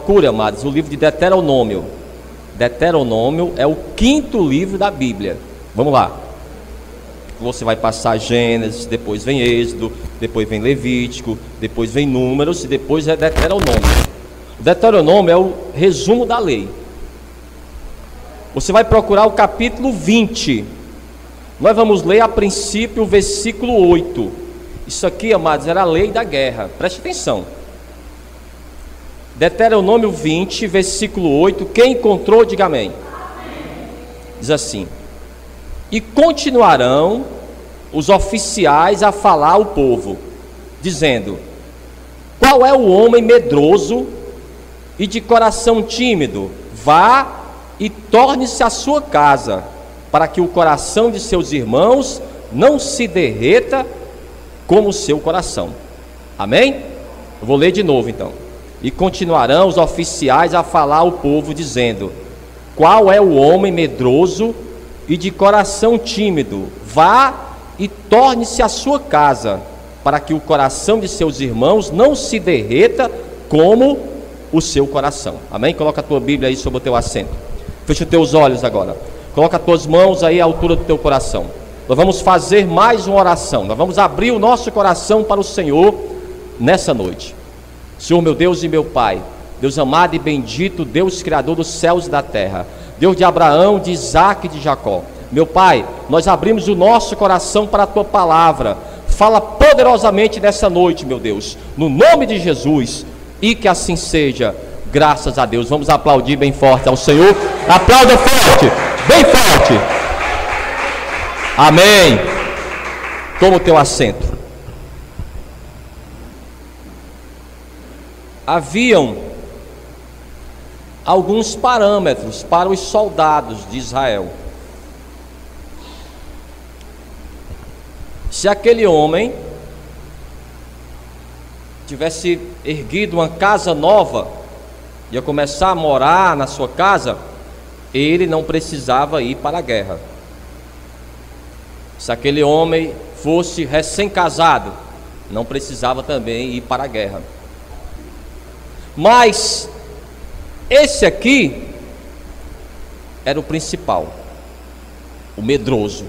Procure, amados, o livro de Deuteronômio. Deuteronômio é o 5º livro da Bíblia. Vamos lá. Você vai passar Gênesis, depois vem Êxodo, depois vem Levítico, depois vem Números e depois é Deuteronômio. O Deuteronômio é o resumo da lei. Você vai procurar o capítulo 20. Nós vamos ler a princípio o versículo 8. Isso aqui, amados, era a lei da guerra. Preste atenção. Deuteronômio 20, versículo 8. Quem encontrou, diga amém. Diz assim: e continuarão os oficiais a falar ao povo, dizendo: qual é o homem medroso e de coração tímido? Vá e torne-se à sua casa, para que o coração de seus irmãos não se derreta como o seu coração. Amém? Eu vou ler de novo então. E continuarão os oficiais a falar ao povo, dizendo: qual é o homem medroso e de coração tímido? Vá e torne-se à sua casa, para que o coração de seus irmãos não se derreta como o seu coração. Amém? Coloca a tua Bíblia aí sobre o teu assento. Fecha os teus olhos agora. Coloca as tuas mãos aí à altura do teu coração. Nós vamos fazer mais uma oração. Nós vamos abrir o nosso coração para o Senhor nessa noite. Senhor, meu Deus e meu Pai, Deus amado e bendito, Deus criador dos céus e da terra, Deus de Abraão, de Isaac e de Jacó. Meu Pai, nós abrimos o nosso coração para a Tua palavra. Fala poderosamente nessa noite, meu Deus, no nome de Jesus, e que assim seja, graças a Deus. Vamos aplaudir bem forte ao Senhor. Aplauda forte, bem forte. Amém. Toma o teu assento. Haviam alguns parâmetros para os soldados de Israel. Se aquele homem tivesse erguido uma casa nova, ia começar a morar na sua casa, ele não precisava ir para a guerra. Se aquele homem fosse recém-casado, não precisava também ir para a guerra. Mas esse aqui era o principal, o medroso.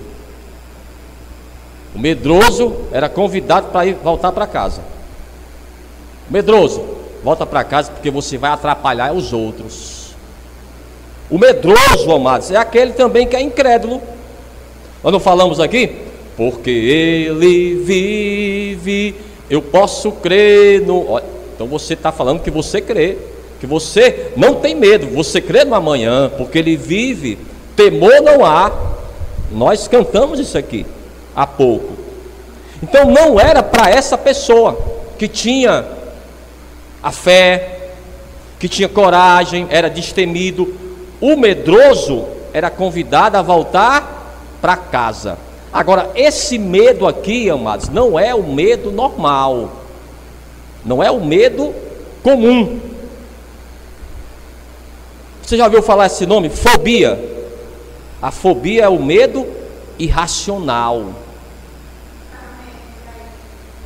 O medroso era convidado para ir voltar para casa. Medroso, volta para casa porque você vai atrapalhar os outros. O medroso, amados, é aquele também que é incrédulo. Nós não falamos aqui? Porque ele vive, eu posso crer no... Olha, então você está falando que você crê, que você não tem medo, você crê no amanhã, porque ele vive, temor não há. Nós cantamos isso aqui há pouco. Então não era para essa pessoa que tinha a fé, que tinha coragem, era destemido. O medroso era convidado a voltar para casa. Agora, esse medo aqui, amados, não é o medo normal, não é o medo comum. Você já ouviu falar esse nome? Fobia. A fobia é o medo irracional.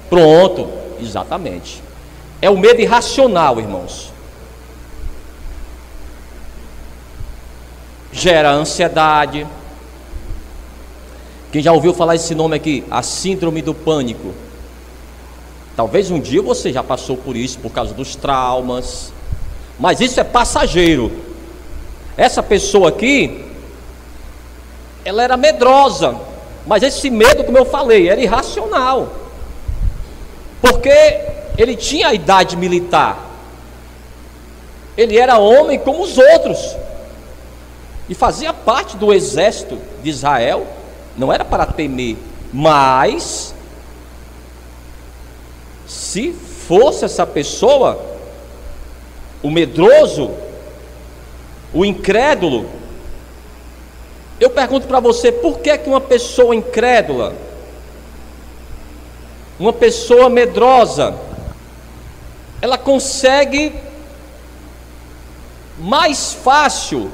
Pronto, exatamente. É o medo irracional, irmãos. Gera ansiedade. Quem já ouviu falar esse nome aqui? A síndrome do pânico. Talvez um dia você já passou por isso, por causa dos traumas. Mas isso é passageiro. Essa pessoa aqui, ela era medrosa. Mas esse medo, como eu falei, era irracional. Porque ele tinha a idade militar. Ele era homem como os outros. E fazia parte do exército de Israel. Não era para temer. Mas se fosse essa pessoa, o medroso, o incrédulo, eu pergunto para você, por que uma pessoa incrédula, uma pessoa medrosa, ela consegue mais fácil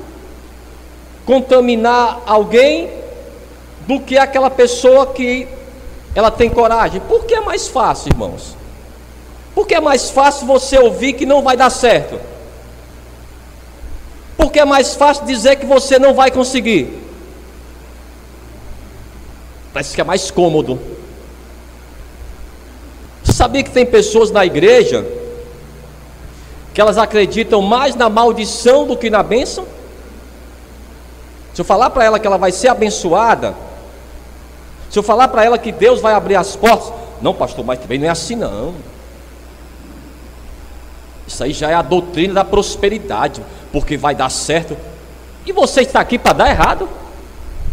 contaminar alguém do que aquela pessoa que ela tem coragem? Por que é mais fácil, irmãos? Por que é mais fácil você ouvir que não vai dar certo? que é mais fácil dizer que você não vai conseguir? Parece que é mais cômodo. Você sabia que tem pessoas na igreja que elas acreditam mais na maldição do que na bênção? Se eu falar para ela que ela vai ser abençoada, se eu falar para ela que Deus vai abrir as portas, não, pastor, mas também não é assim não. Isso aí já é a doutrina da prosperidade, porque vai dar certo. E você está aqui para dar errado?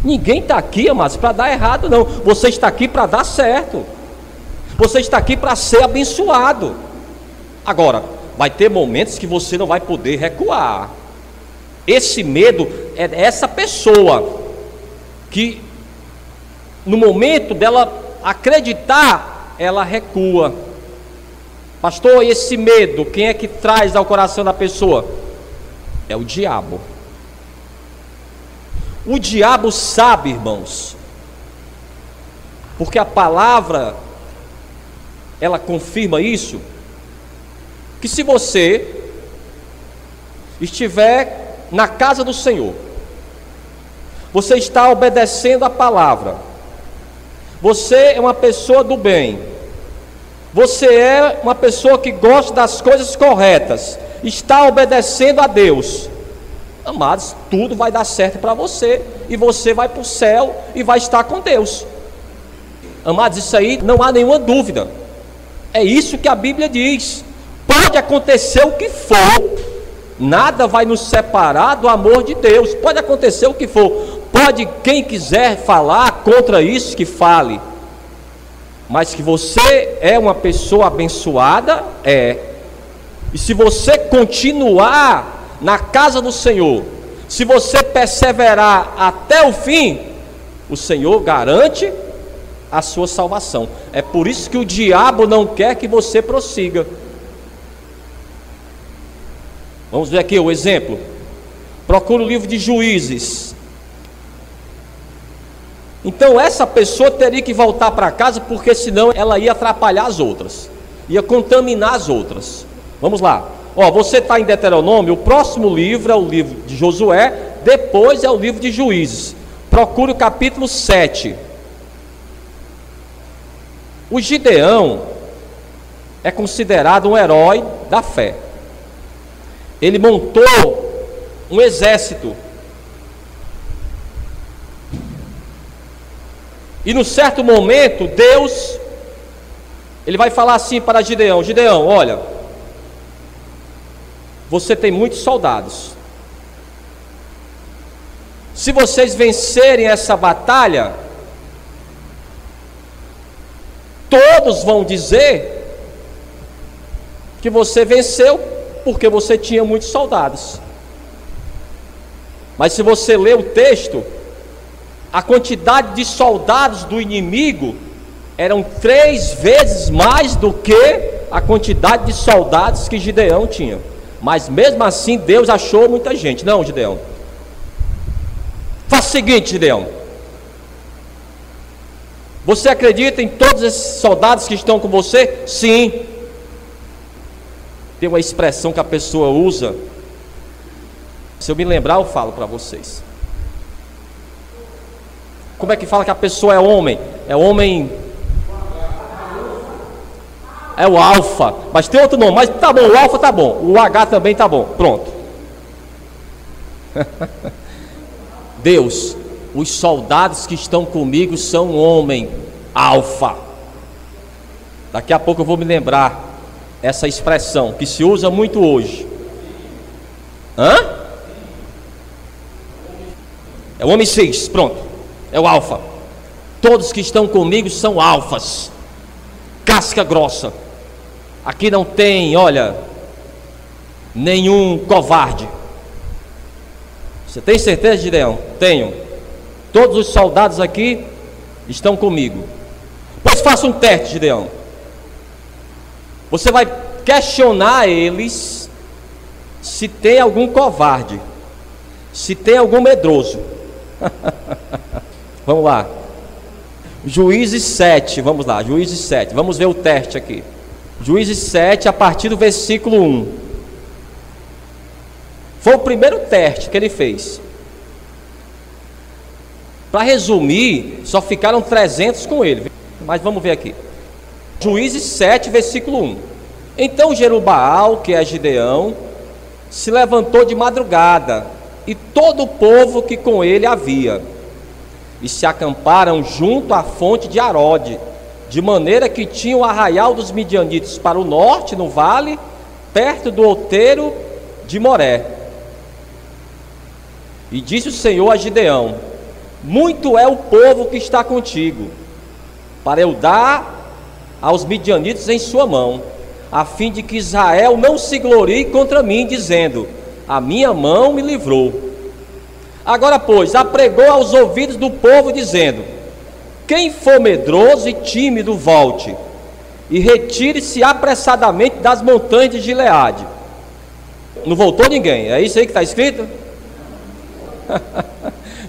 Ninguém está aqui, amados, para dar errado não. Você está aqui para dar certo. Você está aqui para ser abençoado. Agora, vai ter momentos que você não vai poder recuar. Esse medo é essa pessoa que no momento dela acreditar, ela recua. Pastor, esse medo, quem é que traz ao coração da pessoa? É o diabo. O diabo sabe, irmãos, porque a palavra, ela confirma isso, que se você estiver na casa do Senhor, você está obedecendo a palavra, você é uma pessoa do bem, você é uma pessoa que gosta das coisas corretas, está obedecendo a Deus, amados, tudo vai dar certo para você, e você vai para o céu e vai estar com Deus. Amados, isso aí não há nenhuma dúvida, é isso que a Bíblia diz. Pode acontecer o que for, nada vai nos separar do amor de Deus. Pode acontecer o que for, pode quem quiser falar contra isso, que fale, mas que você é uma pessoa abençoada, e se você continuar na casa do Senhor, se você perseverar até o fim, o Senhor garante a sua salvação. É por isso que o diabo não quer que você prossiga. Vamos ver aqui o exemplo. Procura o livro de Juízes. Então essa pessoa teria que voltar para casa, porque senão ela ia atrapalhar as outras, ia contaminar as outras. Vamos lá. Você está em Deuteronômio, o próximo livro é o livro de Josué, depois é o livro de Juízes. Procure o capítulo 7. O Gideão é considerado um herói da fé. Ele montou um exército. E num certo momento, Deus, ele vai falar assim para Gideão: Gideão, olha, você tem muitos soldados. Se vocês vencerem essa batalha, todos vão dizer que você venceu porque você tinha muitos soldados. Mas se você ler o texto, a quantidade de soldados do inimigo eram 3 vezes mais do que a quantidade de soldados que Gideão tinha. Mas mesmo assim Deus achou muita gente. Não, Gideão, faça o seguinte, Gideão, você acredita em todos esses soldados que estão com você? Sim. Tem uma expressão que a pessoa usa, se eu me lembrar eu falo para vocês. Como é que fala que a pessoa é homem? É homem, é o alfa, mas tem outro nome, mas tá bom, o alfa tá bom, o H também tá bom, pronto. Deus, os soldados que estão comigo são homem alfa. Daqui a pouco eu vou me lembrar essa expressão que se usa muito hoje. É o homem 6, pronto, é o alfa. Todos que estão comigo são alfas, casca grossa. Aqui não tem, olha, nenhum covarde. Você tem certeza, Gideão? Tenho. Todos os soldados aqui estão comigo. Pois faça um teste, Gideão. Você vai questionar eles se tem algum covarde, se tem algum medroso. Vamos lá. Juízes 7, vamos lá, Juízes 7, vamos ver o teste aqui. Juízes 7, a partir do versículo 1. Foi o primeiro teste que ele fez. Para resumir, só ficaram 300 com ele. Mas vamos ver aqui. Juízes 7, versículo 1. Então Jerubaal, que é Gideão, se levantou de madrugada, e todo o povo que com ele havia, e se acamparam junto à fonte de Arode, de maneira que tinham o arraial dos midianitas para o norte, no vale, perto do outeiro de Moré. E disse o Senhor a Gideão: muito é o povo que está contigo, para eu dar aos midianitas em sua mão, a fim de que Israel não se glorie contra mim, dizendo: a minha mão me livrou. Agora, pois, apregou aos ouvidos do povo, dizendo: quem for medroso e tímido, volte, e retire-se apressadamente das montanhas de Gileade. Não voltou ninguém, é isso aí que está escrito?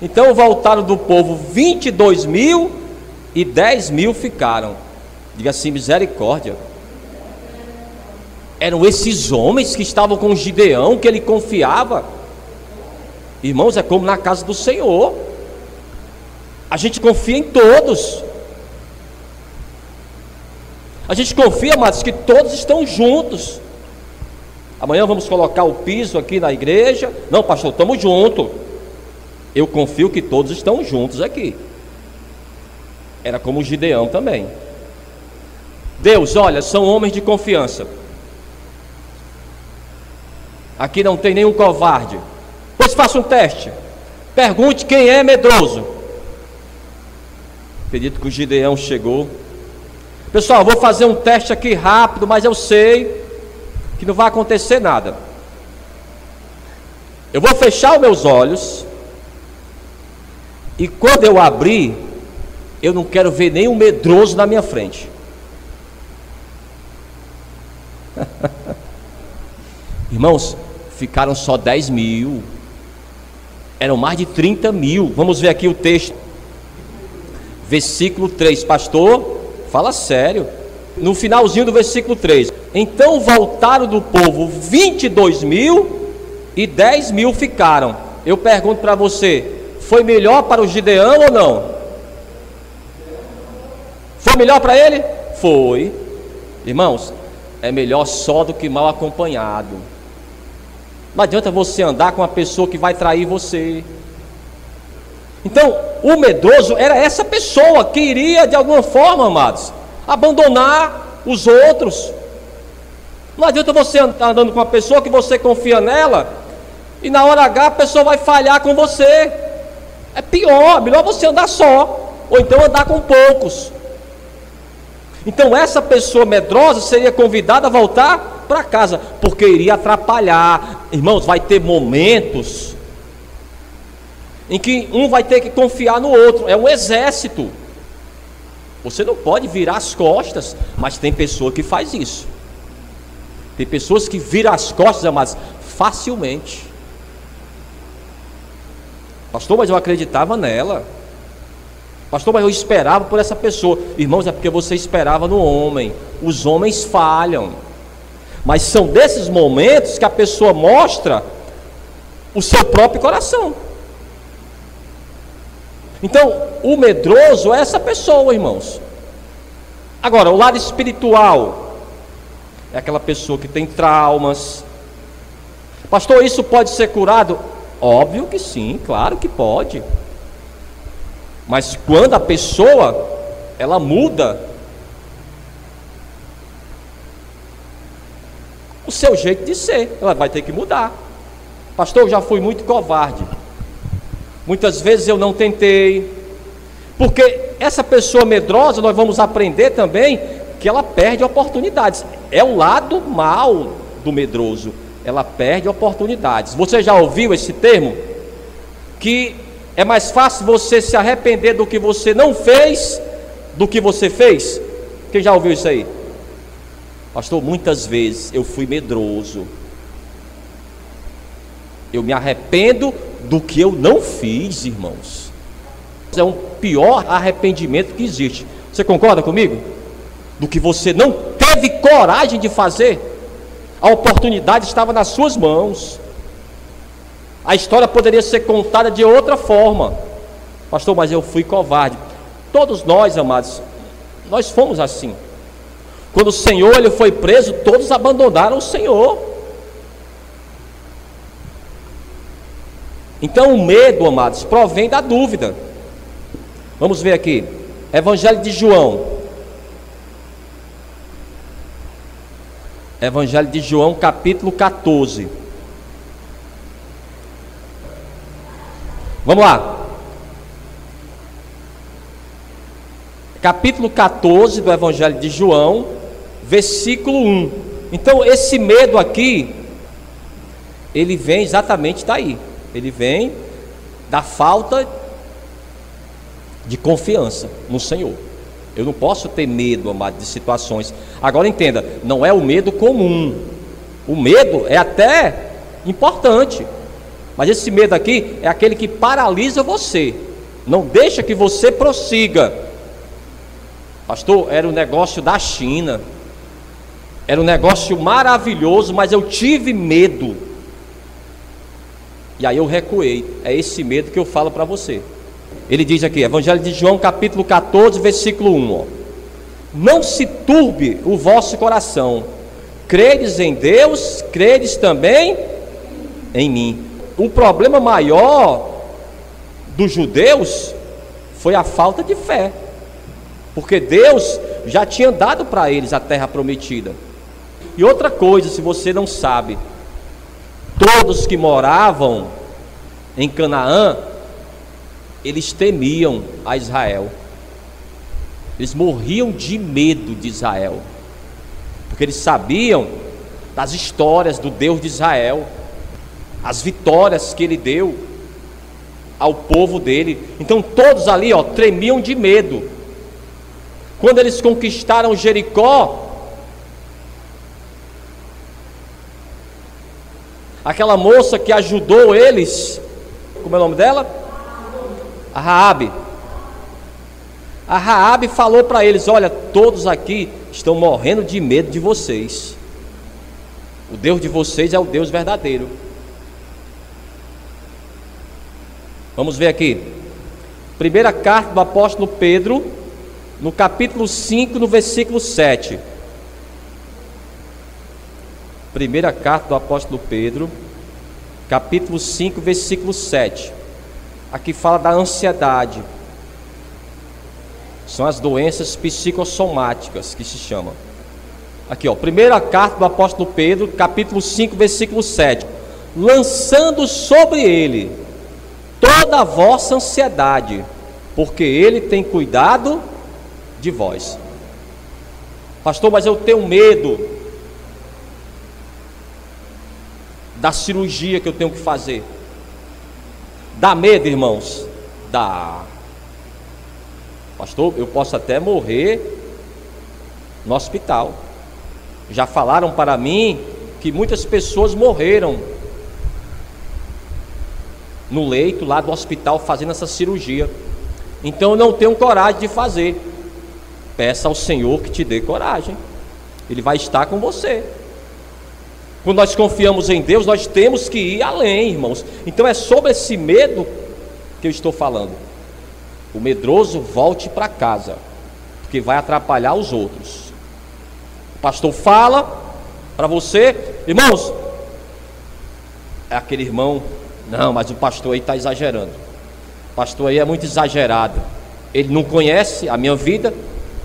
Então voltaram do povo 22.000 e 10.000 ficaram. Diga assim: misericórdia. Eram esses homens que estavam com Gideão, que ele confiava. Irmãos, é como na casa do Senhor. A gente confia em todos. A gente confia, amados, que todos estão juntos. Amanhã vamos colocar o piso aqui na igreja. Não, pastor, estamos juntos. Eu confio que todos estão juntos aqui. Era como o Gideão também. Deus, olha, são homens de confiança. Aqui não tem nenhum covarde. Pois faça um teste. Pergunte quem é medroso. Acredito que o Gideão chegou. Pessoal, vou fazer um teste aqui rápido, mas eu sei que não vai acontecer nada. Eu vou fechar os meus olhos, e quando eu abrir, eu não quero ver nenhum medroso na minha frente. Irmãos, ficaram só 10.000. Eram mais de 30.000. Vamos ver aqui o texto. Versículo 3. Pastor, fala sério. No finalzinho do versículo 3. Então voltaram do povo 22.000 e 10.000 ficaram. Eu pergunto para você: foi melhor para o Gideão ou não? Foi melhor para ele? Foi. Irmãos, é melhor só do que mal acompanhado. Não adianta você andar com uma pessoa que vai trair você. Então, o medroso era essa pessoa que iria, de alguma forma, amados, abandonar os outros. Não adianta você estar andando com uma pessoa que você confia nela, e na hora H a pessoa vai falhar com você. É pior, melhor você andar só, ou então andar com poucos. Então essa pessoa medrosa seria convidada a voltar para casa, porque iria atrapalhar. Irmãos, vai ter momentos em que um vai ter que confiar no outro. É um exército. Você não pode virar as costas, mas tem pessoa que faz isso. Tem pessoas que viram as costas, mas facilmente. Pastor, mas eu acreditava nela. Pastor, mas eu esperava por essa pessoa. Irmãos, é porque você esperava no homem. Os homens falham. Mas são desses momentos que a pessoa mostra o seu próprio coração. Então, o medroso é essa pessoa, irmãos. Agora, o lado espiritual é aquela pessoa que tem traumas. Pastor, isso pode ser curado? Óbvio que sim, claro que pode. Mas quando a pessoa, ela muda o seu jeito de ser, ela vai ter que mudar. Pastor, eu já fui muito covarde. Muitas vezes eu não tentei. Porque essa pessoa medrosa, nós vamos aprender também que ela perde oportunidades. É o lado mal do medroso. Ela perde oportunidades. Você já ouviu esse termo? Que é mais fácil você se arrepender do que você não fez do que você fez? Quem já ouviu isso aí? Pastor, muitas vezes eu fui medroso. Eu me arrependo do que eu não fiz, irmãos. É o pior arrependimento que existe. Você concorda comigo? Do que você não teve coragem de fazer. A oportunidade estava nas suas mãos. A história poderia ser contada de outra forma. Pastor, mas eu fui covarde. Todos nós, amados, nós fomos assim. Quando o Senhor ele foi preso, todos abandonaram o Senhor. Então o medo, amados, provém da dúvida. Vamos ver aqui, Evangelho de João. Evangelho de João, capítulo 14. Vamos lá. Capítulo 14 do Evangelho de João, versículo 1. Então esse medo aqui, ele vem exatamente daí. Ele vem da falta de confiança no Senhor. Eu não posso ter medo, amado, de situações. Agora entenda, não é o medo comum. O medo é até importante, mas esse medo aqui é aquele que paralisa você, não deixa que você prossiga. Pastor, era um negócio da China, era um negócio maravilhoso, mas eu tive medo, e aí eu recuei. É esse medo que eu falo para você. Ele diz aqui, Evangelho de João, capítulo 14, versículo 1, ó. Não se turbe o vosso coração, credes em Deus, credes também em mim. O problema maior dos judeus foi a falta de fé, porque Deus já tinha dado para eles a terra prometida. E outra coisa, se você não sabe, todos que moravam em Canaã, eles temiam a Israel. Eles morriam de medo de Israel, porque eles sabiam das histórias do Deus de Israel, as vitórias que ele deu ao povo dele. Então todos ali, ó, tremiam de medo. Quando eles conquistaram Jericó, aquela moça que ajudou eles, como é o nome dela? A Raabe. A Raabe falou para eles: olha, todos aqui estão morrendo de medo de vocês. O Deus de vocês é o Deus verdadeiro. Vamos ver aqui. Primeira carta do apóstolo Pedro, no capítulo 5, no versículo 7. Primeira carta do apóstolo Pedro, capítulo 5, versículo 7. Aqui fala da ansiedade. São as doenças psicossomáticas que se chamam. Aqui, ó, primeira carta do apóstolo Pedro, capítulo 5, versículo 7. Lançando sobre ele toda a vossa ansiedade, porque ele tem cuidado de vós. Pastor, mas eu tenho medo da cirurgia que eu tenho que fazer. Dá medo, irmãos? Dá. Pastor, eu posso até morrer no hospital. Já falaram para mim que muitas pessoas morreram no leito lá do hospital fazendo essa cirurgia. Então eu não tenho coragem de fazer. Peça ao Senhor que te dê coragem. Ele vai estar com você. Quando nós confiamos em Deus, nós temos que ir além, irmãos. Então é sobre esse medo que eu estou falando. O medroso volte para casa, porque vai atrapalhar os outros. O pastor fala para você, irmãos, é aquele irmão, não, mas o pastor aí está exagerando. O pastor aí é muito exagerado. Ele não conhece a minha vida,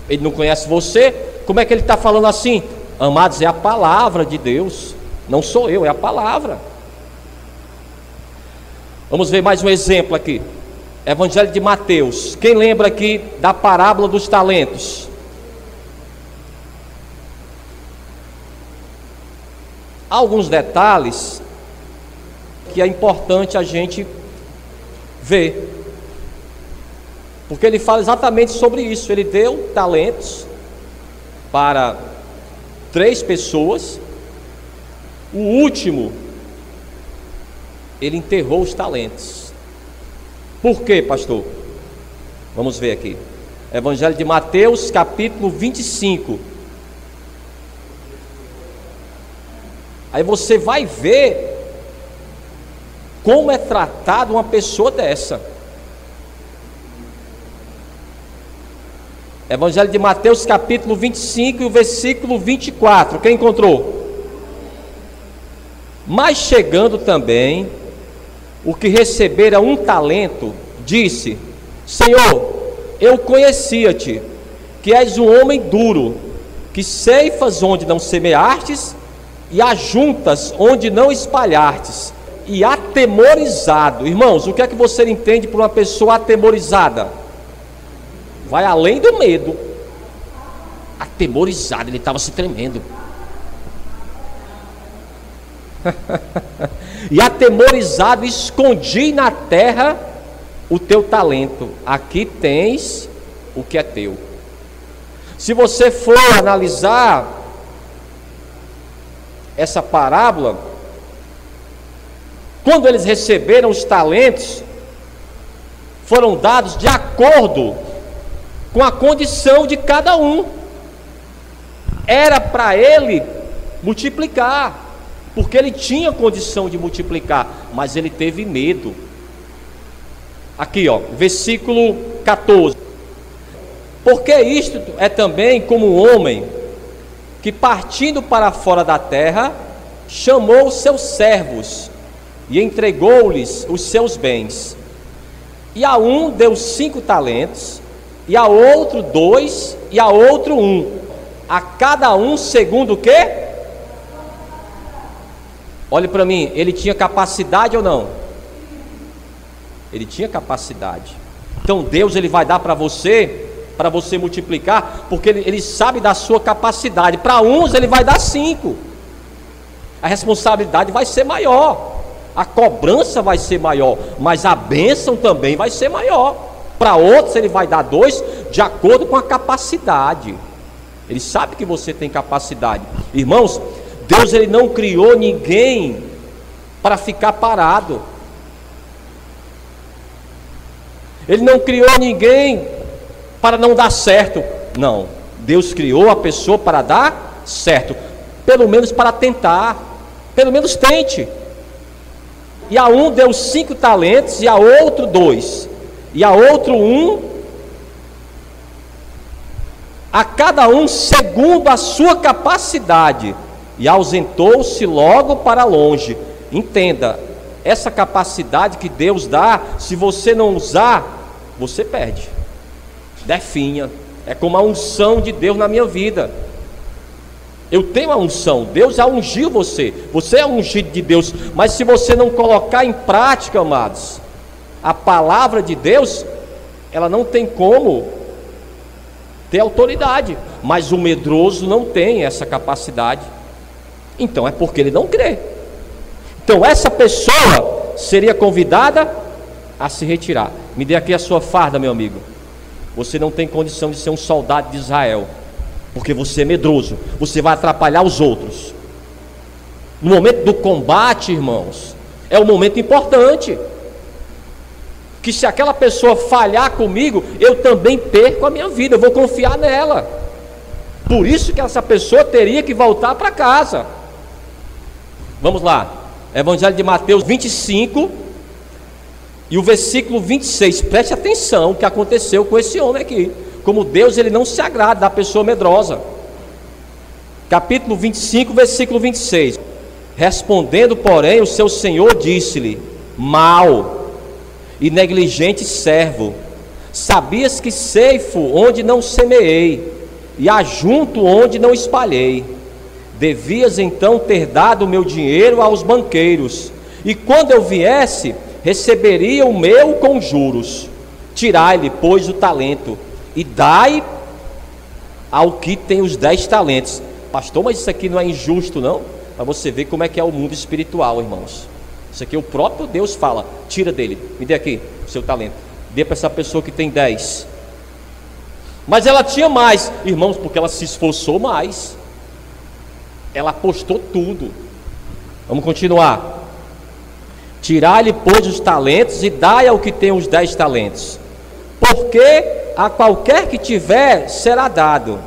ele não conhece você. Como é que ele está falando assim? Amados, é a palavra de Deus. Não sou eu, é a palavra. Vamos ver mais um exemplo aqui. Evangelho de Mateus. Quem lembra aqui da parábola dos talentos? Há alguns detalhes que é importante a gente ver, porque ele fala exatamente sobre isso. Ele deu talentos para 3 pessoas. O último, ele enterrou os talentos. Por quê, pastor? Vamos ver aqui. Evangelho de Mateus, capítulo 25. Aí você vai ver Como é tratada uma pessoa dessa? Evangelho de Mateus, capítulo 25 e o versículo 24. Quem encontrou? Mas chegando também o que recebera 1 talento, disse: Senhor, eu conhecia-te, que és um homem duro, que ceifas onde não semeastes, e ajuntas onde não espalhastes, e atemorizado. Irmãos, o que é que você entende por uma pessoa atemorizada? Vai além do medo. Atemorizado, ele estava se tremendo. E atemorizado, escondi na terra o teu talento. Aqui tens o que é teu. Se você for analisar essa parábola, quando eles receberam os talentos, foram dados de acordo com a condição de cada um. Era para ele multiplicar, porque ele tinha condição de multiplicar, mas ele teve medo. Aqui, ó, versículo 14. Porque isto é também como um homem que, partindo para fora da terra, chamou os seus servos e entregou-lhes os seus bens. E a um deu 5 talentos, e a outro 2, e a outro 1, a cada um segundo o quê? Olhe para mim, ele tinha capacidade ou não? Ele tinha capacidade. Então Deus, ele vai dar para você multiplicar, porque ele sabe da sua capacidade. Para uns ele vai dar 5. A responsabilidade vai ser maior, a cobrança vai ser maior, mas a bênção também vai ser maior. Para outros ele vai dar 2, de acordo com a capacidade. Ele sabe que você tem capacidade. Irmãos, Deus, ele não criou ninguém para ficar parado. Ele não criou ninguém para não dar certo. Não, Deus criou a pessoa para dar certo, pelo menos para tentar. Pelo menos tente. E a um deu 5 talentos, e a outro 2, e a outro 1, a cada um segundo a sua capacidade, e ausentou-se logo para longe. Entenda, essa capacidade que Deus dá, se você não usar, você perde, definha. É como a unção de Deus na minha vida. Eu tenho a unção, Deus já ungiu você, você é ungido de Deus, mas se você não colocar em prática, amados, a palavra de Deus, ela não tem como ter autoridade. Mas o medroso não tem essa capacidade, então é porque ele não crê. Então essa pessoa seria convidada a se retirar. Me dê aqui a sua farda, meu amigo. Você não tem condição de ser um soldado de Israel, porque você é medroso, você vai atrapalhar os outros. No momento do combate, irmãos, é um momento importante, que se aquela pessoa falhar comigo, eu também perco a minha vida, eu vou confiar nela. Por isso que essa pessoa teria que voltar para casa. Vamos lá, Evangelho de Mateus 25 e o versículo 26, preste atenção o que aconteceu com esse homem aqui. Como Deus, ele não se agrada da pessoa medrosa. Capítulo 25, versículo 26. Respondendo, porém, o seu senhor disse-lhe: mau e negligente servo, sabias que ceifo onde não semeei, e ajunto onde não espalhei. Devias então ter dado o meu dinheiro aos banqueiros, e quando eu viesse, receberia o meu com juros. Tirai-lhe, pois, o talento, e dai ao que tem os 10 talentos. Pastor, mas isso aqui não é injusto, não? Para você ver como é que é o mundo espiritual, irmãos. Isso aqui o próprio Deus fala: tira dele, me dê aqui o seu talento, dê para essa pessoa que tem 10. Mas ela tinha mais, irmãos, porque ela se esforçou mais, ela apostou tudo. Vamos continuar. Tirai-lhe, pois, os talentos, e dai ao que tem os 10 talentos. Porque a qualquer que tiver será dado,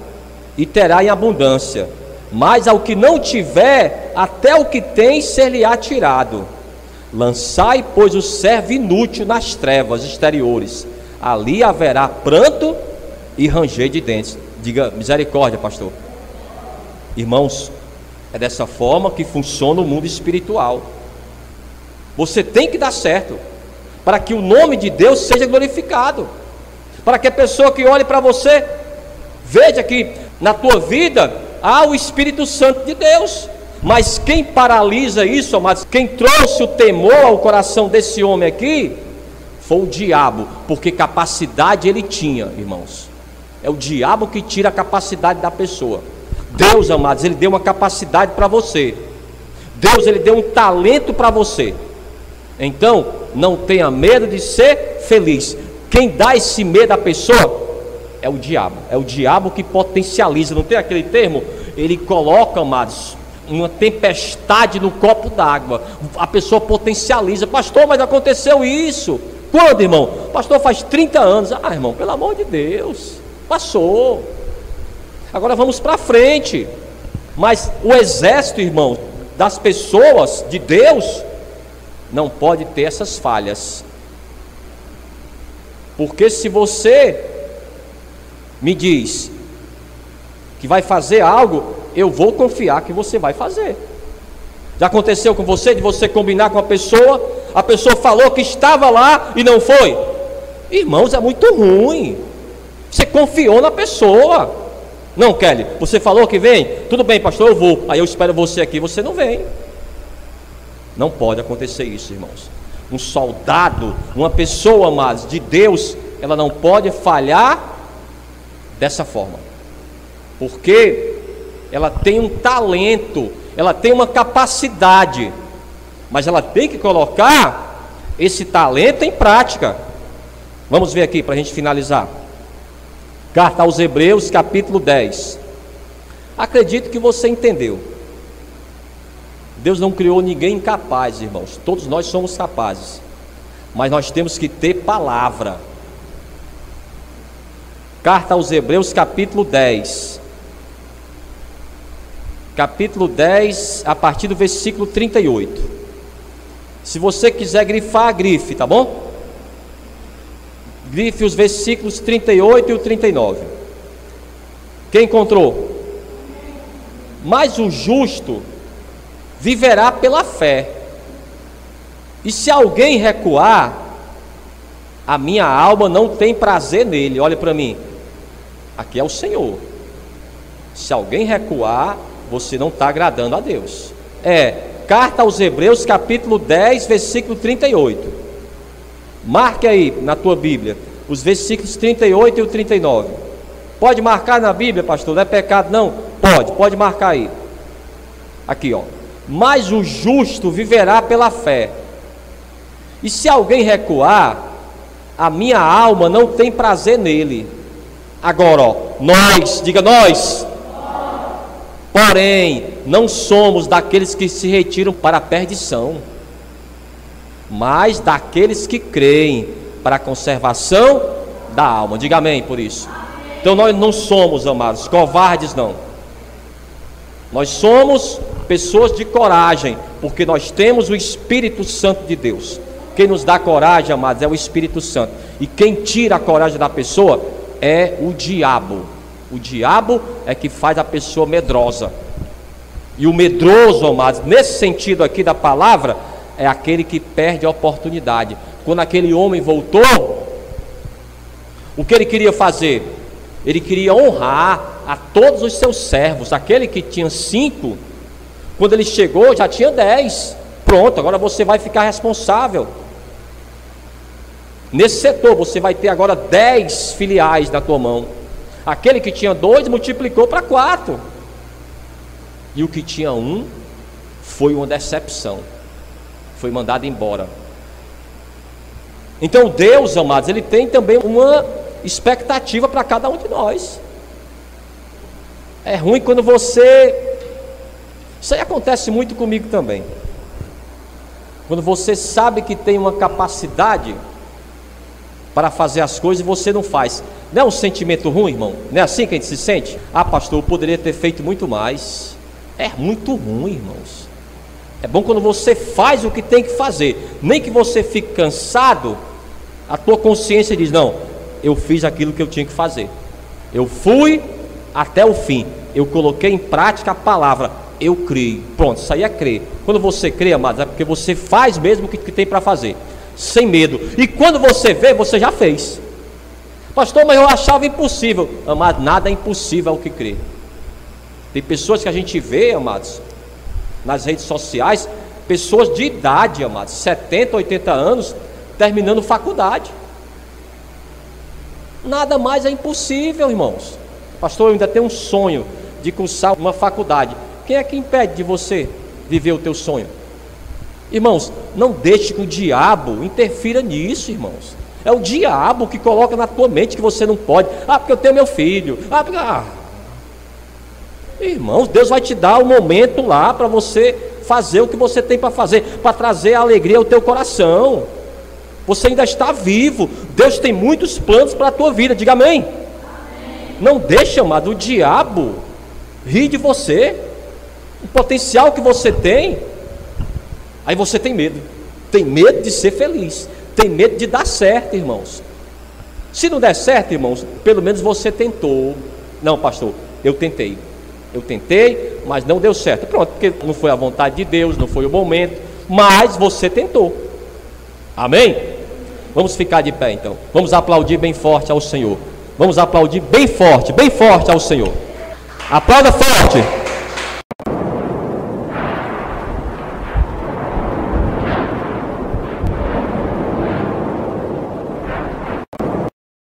e terá em abundância, mas ao que não tiver, até o que tem ser-lhe-á tirado. Lançai, pois, o servo inútil nas trevas exteriores, ali haverá pranto e ranger de dentes. Diga misericórdia, pastor. Irmãos, é dessa forma que funciona o mundo espiritual. Você tem que dar certo, para que o nome de Deus seja glorificado, para que a pessoa que olhe para você, veja que na tua vida há o Espírito Santo de Deus. Mas quem paralisa isso, amados, quem trouxe o temor ao coração desse homem aqui, foi o diabo, porque capacidade ele tinha, irmãos. É o diabo que tira a capacidade da pessoa. Deus, amados, ele deu uma capacidade para você. Deus, ele deu um talento para você. Então, não tenha medo de ser feliz. Quem dá esse medo à pessoa é o diabo. É o diabo que potencializa. Não tem aquele termo? Ele coloca, amados, uma tempestade no copo d'água. A pessoa potencializa. Pastor, mas aconteceu isso. Quando, irmão? Pastor, faz 30 anos. Ah, irmão, pelo amor de Deus, passou. Agora vamos para frente. Mas o exército, irmão, das pessoas de Deus não pode ter essas falhas. Porque se você me diz que vai fazer algo, eu vou confiar que você vai fazer. Já aconteceu com você, de você combinar com a pessoa falou que estava lá e não foi? Irmãos, é muito ruim. Você confiou na pessoa. Não, Kelly, você falou que vem? Tudo bem, pastor, eu vou. Aí eu espero você aqui, você não vem. Não pode acontecer isso, irmãos. Um soldado, uma pessoa, amados, de Deus, ela não pode falhar dessa forma, porque ela tem um talento, ela tem uma capacidade, mas ela tem que colocar esse talento em prática. Vamos ver aqui para a gente finalizar. Carta aos Hebreus, capítulo 10. Acredito que você entendeu. Deus não criou ninguém incapaz, irmãos. Todos nós somos capazes, mas nós temos que ter palavra. Carta aos Hebreus, capítulo 10. Capítulo 10, a partir do versículo 38. Se você quiser grifar, grife, tá bom? Grife os versículos 38 e o 39. Quem encontrou? Mas o justo viverá pela fé. E se alguém recuar, a minha alma não tem prazer nele. Olha para mim. Aqui é o Senhor. Se alguém recuar, você não está agradando a Deus. Carta aos Hebreus, capítulo 10, versículo 38. Marque aí na tua Bíblia os versículos 38 e o 39. Pode marcar na Bíblia, pastor? Não é pecado não? Pode marcar aí. Aqui, ó. Mas o justo viverá pela fé. E se alguém recuar, a minha alma não tem prazer nele. Agora, ó, nós, diga nós. Porém, não somos daqueles que se retiram para a perdição, mas daqueles que creem para a conservação da alma. Diga amém por isso. Então nós não somos, amados, covardes não. Nós somos pessoas de coragem, porque nós temos o Espírito Santo de Deus. Quem nos dá coragem, amados, é o Espírito Santo. E quem tira a coragem da pessoa é o diabo. O diabo é que faz a pessoa medrosa. E o medroso, amados, nesse sentido aqui da palavra, é aquele que perde a oportunidade. Quando aquele homem voltou, o que ele queria fazer? Ele queria honrar a todos os seus servos. Aquele que tinha 5, quando ele chegou já tinha 10. Pronto, agora você vai ficar responsável. Nesse setor você vai ter agora 10 filiais na tua mão. Aquele que tinha 2 multiplicou para 4. E o que tinha 1 foi uma decepção. Foi mandado embora. Então Deus, amados, Ele tem também uma expectativa para cada um de nós. É ruim quando você... Isso aí acontece muito comigo também. Quando você sabe que tem uma capacidade para fazer as coisas e você não faz. Não é um sentimento ruim, irmão? Não é assim que a gente se sente? Ah, pastor, eu poderia ter feito muito mais. É muito ruim, irmãos. É bom quando você faz o que tem que fazer, nem que você fique cansado, a tua consciência diz: não, eu fiz aquilo que eu tinha que fazer, eu fui até o fim, eu coloquei em prática a palavra, eu criei. Pronto, isso aí é crer. Quando você crê, amados, é porque você faz mesmo o que tem para fazer, sem medo. E quando você vê, você já fez. Pastor, mas eu achava impossível. Amado, nada é impossível ao que crê. Tem pessoas que a gente vê, amados, nas redes sociais, pessoas de idade, amados, 70, 80 anos, terminando faculdade. Nada mais é impossível, irmãos. Pastor, eu ainda tenho um sonho de cursar uma faculdade. Quem é que impede de você viver o teu sonho? Irmãos, não deixe que o diabo interfira nisso, irmãos. É o diabo que coloca na tua mente que você não pode. Ah, porque eu tenho meu filho. Ah, porque... Irmãos, Deus vai te dar um momento lá para você fazer o que você tem para fazer, para trazer alegria ao teu coração. Você ainda está vivo. Deus tem muitos planos para a tua vida. Diga amém. Amém. Não deixe, amado, o diabo rir de você. O potencial que você tem. Aí você tem medo. Tem medo de ser feliz. Tem medo de dar certo, irmãos. Se não der certo, irmãos, pelo menos você tentou. Não, pastor, eu tentei, mas não deu certo. Pronto, porque não foi a vontade de Deus, não foi o momento, mas você tentou. Amém? Vamos ficar de pé então. Vamos aplaudir bem forte ao Senhor. Vamos aplaudir bem forte ao Senhor. Aplauda forte.